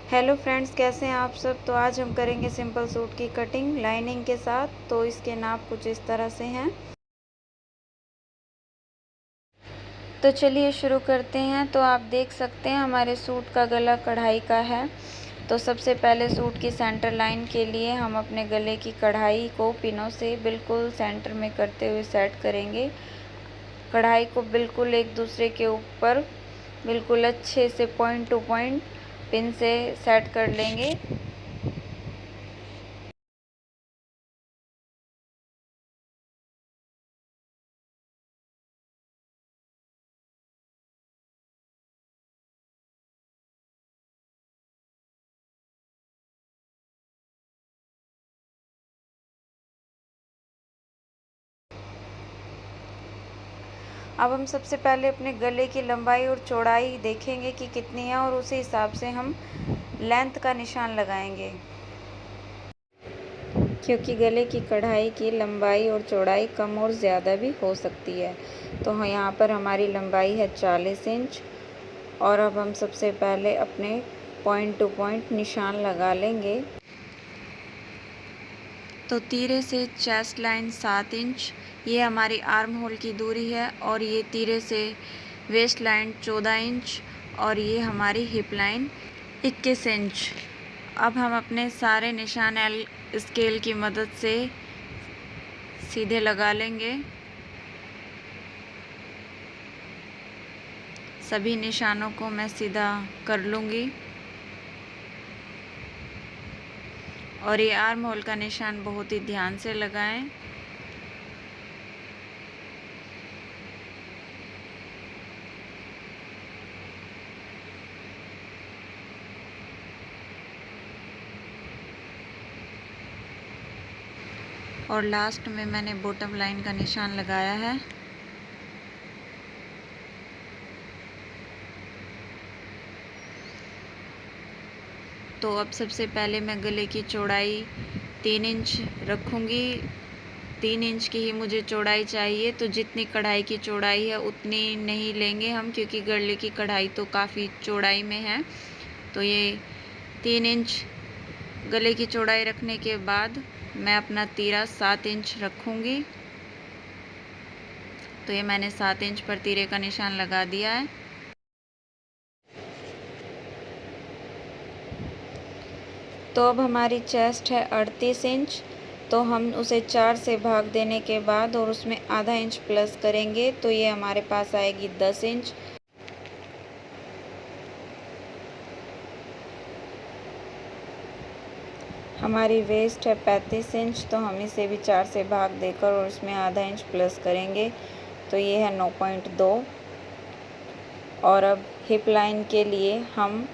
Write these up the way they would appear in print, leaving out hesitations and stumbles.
Hello friends, कैसे हैं आप सब। तो आज हम करेंगे सिंपल सूट की कटिंग लाइनिंग के साथ। तो इसके नाप कुछ इस तरह से हैं। तो चलिए शुरू करते हैं। तो आप देख सकते हैं हमारे सूट का गला कढ़ाई का है। तो सबसे पहले सूट की सेंटर लाइन के लिए हम अपने गले की कढ़ाई को पिनों से बिल्कुल सेंटर में करते हुए सेट करेंगे। कढ़ाई को बिल्कुल एक दूसरे के ऊपर बिल्कुल अच्छे से पॉइंट टू पॉइंट पिन से सेट कर लेंगे। अब हम सबसे पहले अपने गले की लंबाई और चौड़ाई देखेंगे कि कितनी है, और उसी हिसाब से हम लेंथ का निशान लगाएंगे, क्योंकि गले की कढ़ाई की लंबाई और चौड़ाई कम और ज़्यादा भी हो सकती है। तो यहाँ पर हमारी लंबाई है 40 इंच। और अब हम सबसे पहले अपने पॉइंट टू पॉइंट निशान लगा लेंगे। तो तीरे से चेस्ट लाइन 7 इंच, ये हमारी आर्म होल की दूरी है। और ये तीरे से वेस्ट लाइन 14 इंच, और ये हमारी हिप लाइन 21 इंच। अब हम अपने सारे निशान एल स्केल की मदद से सीधे लगा लेंगे। सभी निशानों को मैं सीधा कर लूँगी। और ये आर्म होल का निशान बहुत ही ध्यान से लगाएं। और लास्ट में मैंने बॉटम लाइन का निशान लगाया है। तो अब सबसे पहले मैं गले की चौड़ाई 3 इंच रखूँगी। 3 इंच की ही मुझे चौड़ाई चाहिए। तो जितनी कढ़ाई की चौड़ाई है उतनी नहीं लेंगे हम, क्योंकि गले की कढ़ाई तो काफ़ी चौड़ाई में है। तो ये 3 इंच गले की चौड़ाई रखने के बाद मैं अपना तीरा 7 इंच रखूँगी। तो ये मैंने 7 इंच पर तीरे का निशान लगा दिया है। तो अब हमारी चेस्ट है 38 इंच। तो हम उसे 4 से भाग देने के बाद और उसमें आधा इंच प्लस करेंगे, तो ये हमारे पास आएगी 10 इंच। हमारी वेस्ट है 35 इंच। तो हम इसे भी 4 से भाग देकर और उसमें आधा इंच प्लस करेंगे, तो ये है 9.2। और अब हिप लाइन के लिए हम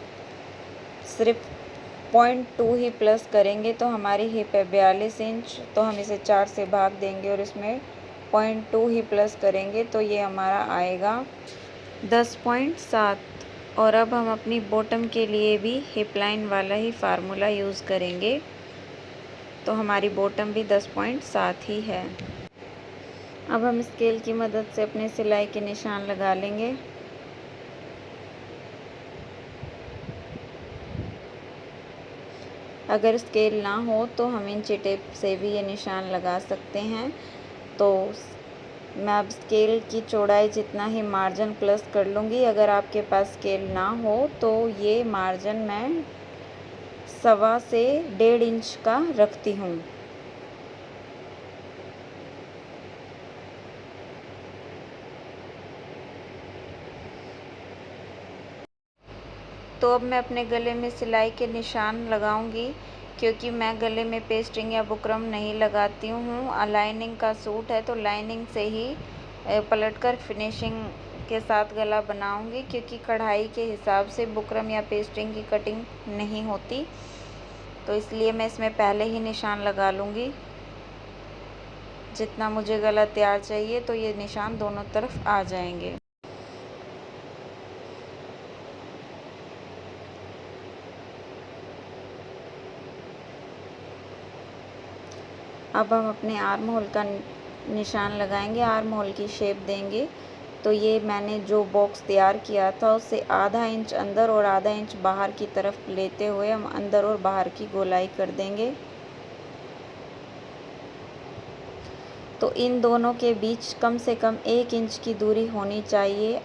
सिर्फ 0.2 ही प्लस करेंगे। तो हमारी हिप है 42 इंच। तो हम इसे 4 से भाग देंगे और इसमें 0.2 ही प्लस करेंगे, तो ये हमारा आएगा 10.7। और अब हम अपनी बॉटम के लिए भी हिप लाइन वाला ही फार्मूला यूज़ करेंगे। तो हमारी बॉटम भी 10.7 ही है। अब हम स्केल की मदद से अपने सिलाई के निशान लगा लेंगे। अगर स्केल ना हो तो हम इंची टेप से भी ये निशान लगा सकते हैं। तो मैं अब स्केल की चौड़ाई जितना ही मार्जिन प्लस कर लूँगी। अगर आपके पास स्केल ना हो तो ये मार्जिन मैं 1.25 से 1.5 इंच का रखती हूँ। तो अब मैं अपने गले में सिलाई के निशान लगाऊंगी, क्योंकि मैं गले में पेस्टिंग या बुकरम नहीं लगाती हूँ। लाइनिंग का सूट है तो लाइनिंग से ही पलटकर फिनिशिंग के साथ गला बनाऊंगी, क्योंकि कढ़ाई के हिसाब से बुकरम या पेस्टिंग की कटिंग नहीं होती। तो इसलिए मैं इसमें पहले ही निशान लगा लूँगी। जितना मुझे गला तैयार चाहिए तो ये निशान दोनों तरफ आ जाएंगे। अब हम अपने आर्म होल का निशान लगाएंगे, आर्म होल की शेप देंगे। तो ये मैंने जो बॉक्स तैयार किया था उससे आधा इंच अंदर और आधा इंच बाहर की तरफ लेते हुए हम अंदर और बाहर की गोलाई कर देंगे। तो इन दोनों के बीच कम से कम 1 इंच की दूरी होनी चाहिए।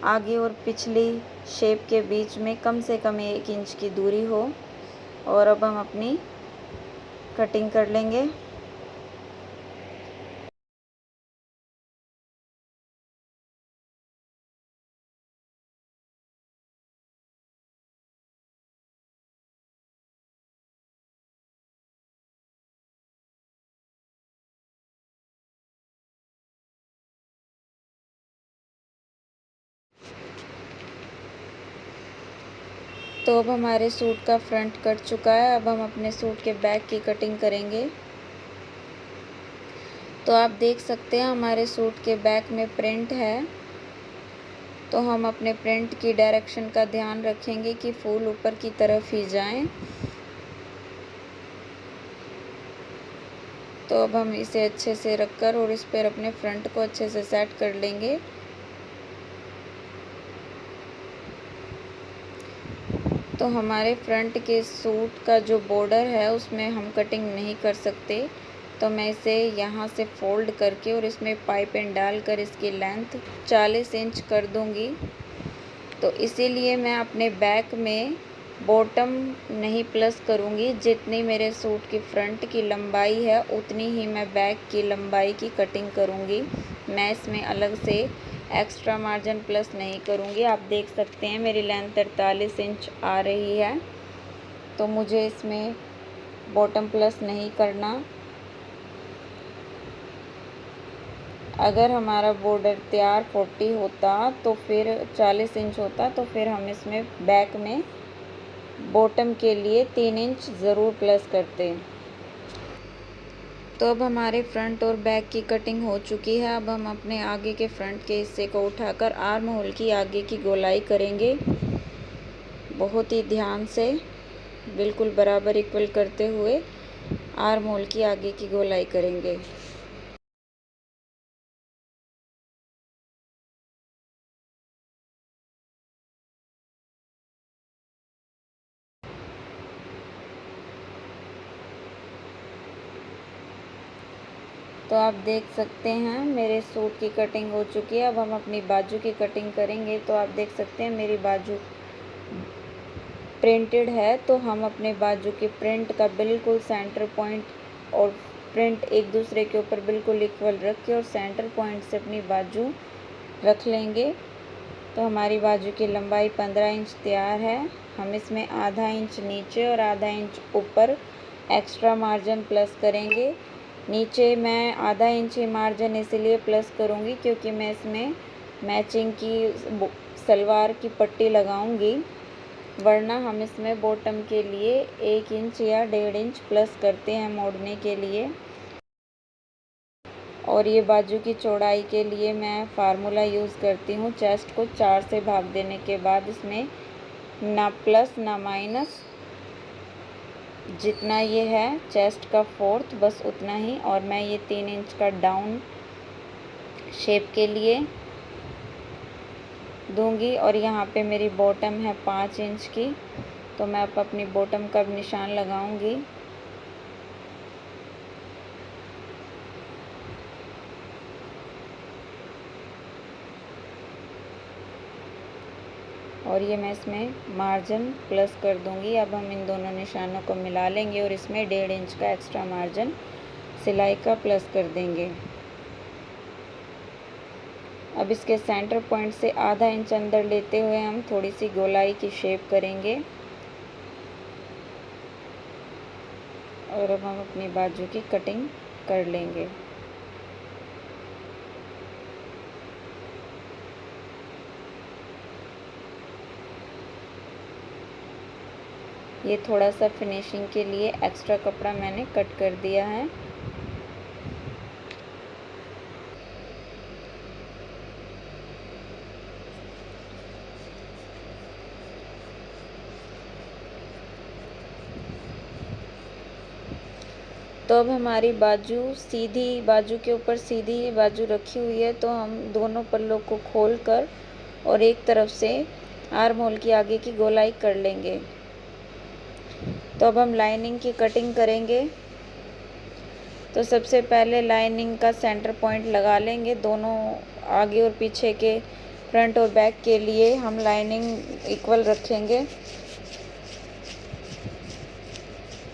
आगे और पिछली शेप के बीच में कम से कम 1 इंच की दूरी हो। और अब हम अपनी कटिंग कर लेंगे। तो अब हमारे सूट का फ्रंट कट चुका है। अब हम अपने सूट के बैक की कटिंग करेंगे। तो आप देख सकते हैं हमारे सूट के बैक में प्रिंट है। तो हम अपने प्रिंट की डायरेक्शन का ध्यान रखेंगे कि फूल ऊपर की तरफ ही जाएं। तो अब हम इसे अच्छे से रखकर और इस पर अपने फ्रंट को अच्छे से सेट कर लेंगे। तो हमारे फ्रंट के सूट का जो बॉर्डर है उसमें हम कटिंग नहीं कर सकते, तो मैं इसे यहाँ से फोल्ड करके और इसमें पाइपिंग डालकर इसकी लेंथ 40 इंच कर दूँगी। तो इसीलिए मैं अपने बैक में बॉटम नहीं प्लस करूँगी। जितनी मेरे सूट की फ्रंट की लंबाई है उतनी ही मैं बैक की लंबाई की कटिंग करूँगी। मैं इसमें अलग से एक्स्ट्रा मार्जिन प्लस नहीं करूँगी। आप देख सकते हैं मेरी लेंथ 43 इंच आ रही है, तो मुझे इसमें बॉटम प्लस नहीं करना। अगर हमारा बॉर्डर तैयार 40 होता तो फिर 40 इंच होता, तो फिर हम इसमें बैक में बॉटम के लिए 3 इंच ज़रूर प्लस करते। तो अब हमारे फ्रंट और बैक की कटिंग हो चुकी है। अब हम अपने आगे के फ्रंट के हिस्से को उठाकर आर्म होल की आगे की गोलाई करेंगे। बहुत ही ध्यान से बिल्कुल बराबर इक्वल करते हुए आर्म होल की आगे की गोलाई करेंगे। तो आप देख सकते हैं मेरे सूट की कटिंग हो चुकी है। अब हम अपनी बाजू की कटिंग करेंगे। तो आप देख सकते हैं मेरी बाजू प्रिंटेड है, तो हम अपने बाजू के प्रिंट का बिल्कुल सेंटर पॉइंट और प्रिंट एक दूसरे के ऊपर बिल्कुल इक्वल रख के और सेंटर पॉइंट से अपनी बाजू रख लेंगे। तो हमारी बाजू की लंबाई 15 इंच तैयार है। हम इसमें आधा इंच नीचे और आधा इंच ऊपर एक्स्ट्रा मार्जिन प्लस करेंगे। नीचे मैं आधा इंच ही मार्जिन इसलिए प्लस करूँगी क्योंकि मैं इसमें मैचिंग की सलवार की पट्टी लगाऊंगी, वरना हम इसमें बॉटम के लिए 1 इंच या 1.5 इंच प्लस करते हैं मोड़ने के लिए। और ये बाजू की चौड़ाई के लिए मैं फार्मूला यूज़ करती हूँ। चेस्ट को 4 से भाग देने के बाद इसमें ना प्लस ना माइनस, जितना ये है चेस्ट का 4th बस उतना ही। और मैं ये 3 इंच का डाउन शेप के लिए दूंगी। और यहाँ पे मेरी बॉटम है 5 इंच की, तो मैं अब अपनी बॉटम का निशान लगाऊंगी। और ये मैं इसमें मार्जिन प्लस कर दूंगी। अब हम इन दोनों निशानों को मिला लेंगे और इसमें 1.5 इंच का एक्स्ट्रा मार्जिन सिलाई का प्लस कर देंगे। अब इसके सेंटर पॉइंट से आधा इंच अंदर लेते हुए हम थोड़ी सी गोलाई की शेप करेंगे। और अब हम अपनी बाजू की कटिंग कर लेंगे। ये थोड़ा सा फिनिशिंग के लिए एक्स्ट्रा कपड़ा मैंने कट कर दिया है। तो अब हमारी बाजू सीधी, बाजू के ऊपर सीधी बाजू रखी हुई है, तो हम दोनों पल्लों को खोल कर और एक तरफ से आर्म होल की आगे की गोलाई कर लेंगे। तो अब हम लाइनिंग की कटिंग करेंगे। तो सबसे पहले लाइनिंग का सेंटर पॉइंट लगा लेंगे। दोनों आगे और पीछे के, फ्रंट और बैक के लिए हम लाइनिंग इक्वल रखेंगे।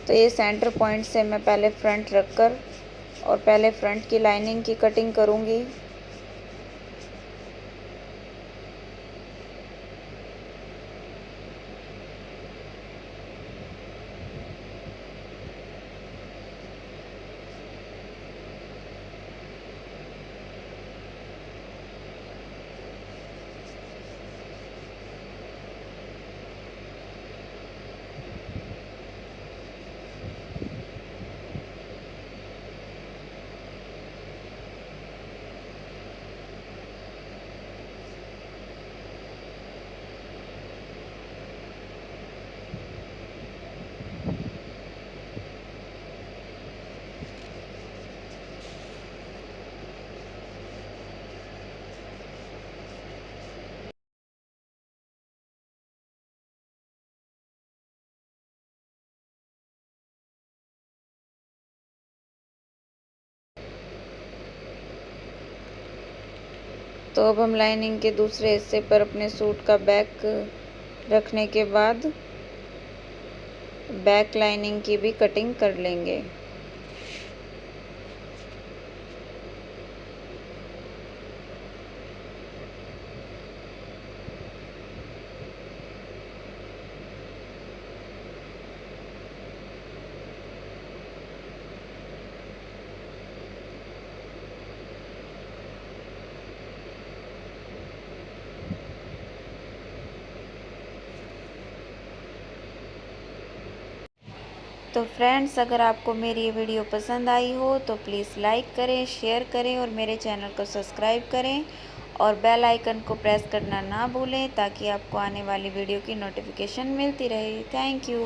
तो ये सेंटर पॉइंट से मैं पहले फ्रंट रखकर और पहले फ्रंट की लाइनिंग की कटिंग करूँगी। तो अब हम लाइनिंग के दूसरे हिस्से पर अपने सूट का बैक रखने के बाद बैक लाइनिंग की भी कटिंग कर लेंगे। तो फ्रेंड्स, अगर आपको मेरी ये वीडियो पसंद आई हो तो प्लीज़ लाइक करें, शेयर करें और मेरे चैनल को सब्सक्राइब करें और बेल आइकन को प्रेस करना ना भूलें ताकि आपको आने वाली वीडियो की नोटिफिकेशन मिलती रहे। Thank you.